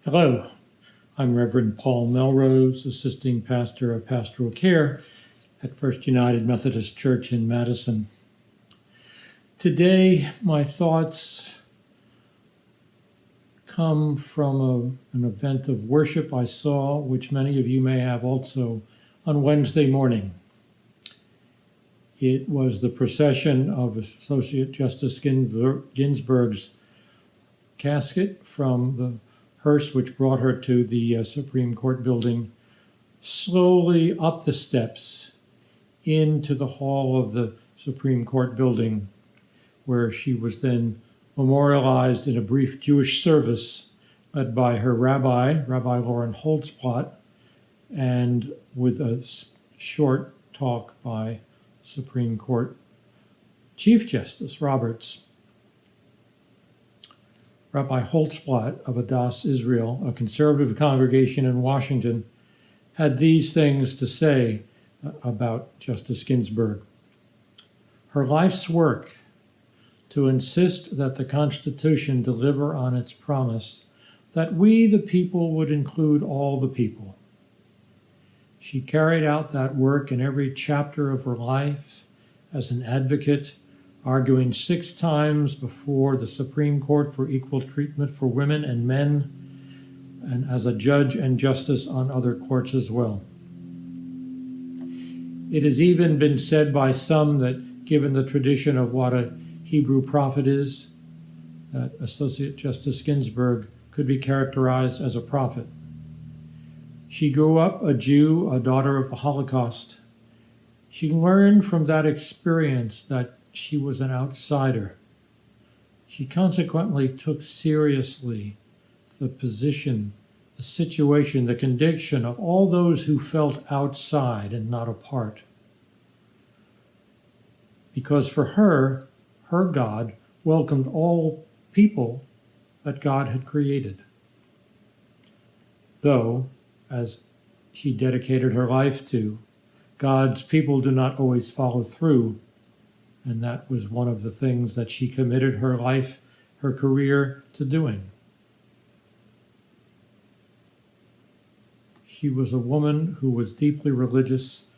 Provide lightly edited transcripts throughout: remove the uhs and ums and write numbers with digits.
Hello, I'm Reverend Paul Melrose, Assisting Pastor of Pastoral Care at First United Methodist Church in Madison. Today, my thoughts come from an event of worship I saw, which many of you may have also, on Wednesday morning. It was the procession of Associate Justice Ginsburg's casket from the hearse which brought her to the Supreme Court building, slowly up the steps into the hall of the Supreme Court building, where she was then memorialized in a brief Jewish service led by her Rabbi Lauren Holtzblatt, and with a short talk by Supreme Court Chief Justice Roberts. Rabbi Holtzblatt of Adas, Israel, a conservative congregation in Washington, had these things to say about Justice Ginsburg. Her life's work to insist that the Constitution deliver on its promise that we, the people, would include all the people. She carried out that work in every chapter of her life as an advocate, arguing 6 times before the Supreme Court for equal treatment for women and men, and as a judge and justice on other courts as well. It has even been said by some that, given the tradition of what a Hebrew prophet is, that Associate Justice Ginsburg could be characterized as a prophet. She grew up a Jew, a daughter of the Holocaust. She learned from that experience that she was an outsider. She consequently took seriously the position, the situation, the condition of all those who felt outside and not a part. Because for her, her God welcomed all people that God had created. Though, as she dedicated her life to, God's people do not always follow through. And that was one of the things that she committed her life, her career to doing. She was a woman who was deeply religious,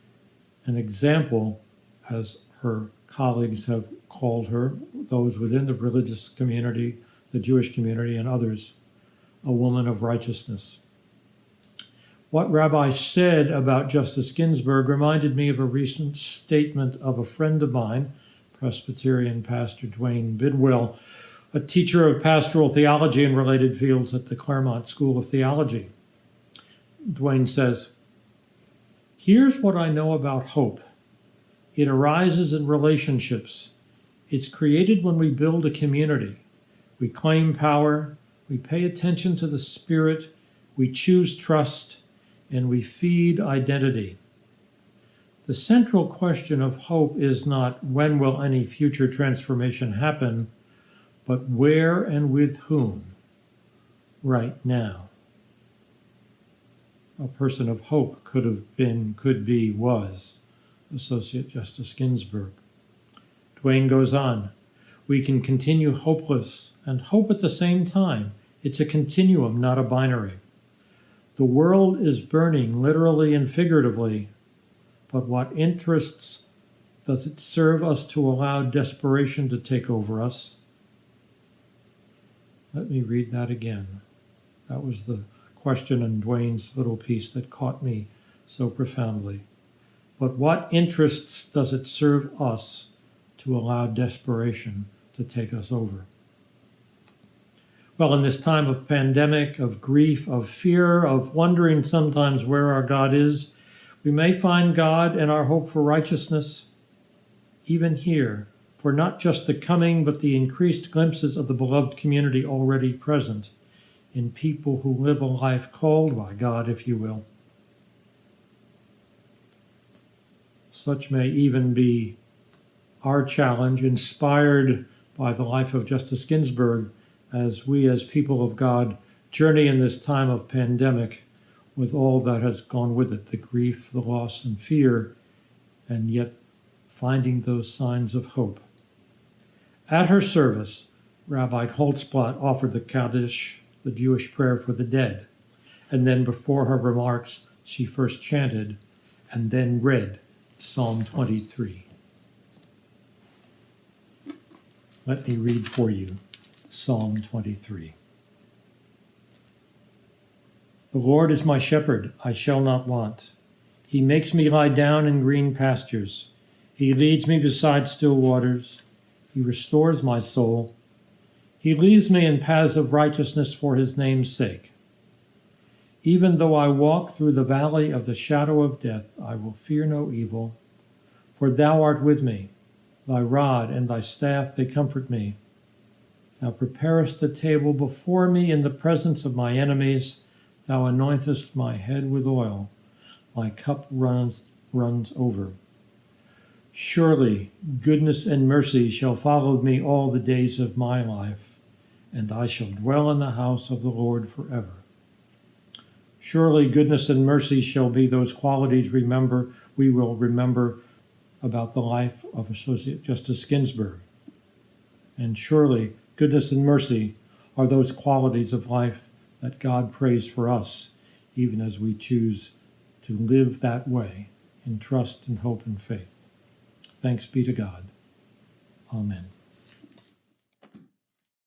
an example, as her colleagues have called her, those within the religious community, the Jewish community, and others, a woman of righteousness. What Rabbi said about Justice Ginsburg reminded me of a recent statement of a friend of mine, Presbyterian Pastor Dwayne Bidwell, a teacher of pastoral theology and related fields at the Claremont School of Theology. Dwayne says, "Here's what I know about hope. It arises in relationships. It's created when we build a community. We claim power, we pay attention to the Spirit, we choose trust, and we feed identity. The central question of hope is not when will any future transformation happen, but where and with whom, right now." A person of hope could have been, could be, was Associate Justice Ginsburg. Dwayne goes on, "We can continue hopeless and hope at the same time. It's a continuum, not a binary. The world is burning, literally and figuratively. But what interests does it serve us to allow desperation to take over us?" Let me read that again. That was the question in Dwayne's little piece that caught me so profoundly. But what interests does it serve us to allow desperation to take us over? Well, in this time of pandemic, of grief, of fear, of wondering sometimes where our God is, we may find God in our hope for righteousness, even here, for not just the coming, but the increased glimpses of the beloved community already present in people who live a life called by God, if you will. Such may even be our challenge, inspired by the life of Justice Ginsburg, as we as people of God journey in this time of pandemic with all that has gone with it, the grief, the loss, and fear, and yet finding those signs of hope. At her service, Rabbi Holtzblatt offered the Kaddish, the Jewish prayer for the dead. And then before her remarks, she first chanted and then read Psalm 23. Let me read for you Psalm 23. The Lord is my shepherd, I shall not want. He makes me lie down in green pastures. He leads me beside still waters. He restores my soul. He leads me in paths of righteousness for his name's sake. Even though I walk through the valley of the shadow of death, I will fear no evil, for thou art with me. Thy rod and thy staff, they comfort me. Thou preparest a table before me in the presence of my enemies. Thou anointest my head with oil. My cup runs over. Surely goodness and mercy shall follow me all the days of my life, and I shall dwell in the house of the Lord forever. Surely goodness and mercy shall be those qualities we will remember about the life of Associate Justice Ginsburg. And surely goodness and mercy are those qualities of life that God prays for us, even as we choose to live that way in trust and hope and faith. Thanks be to God. Amen.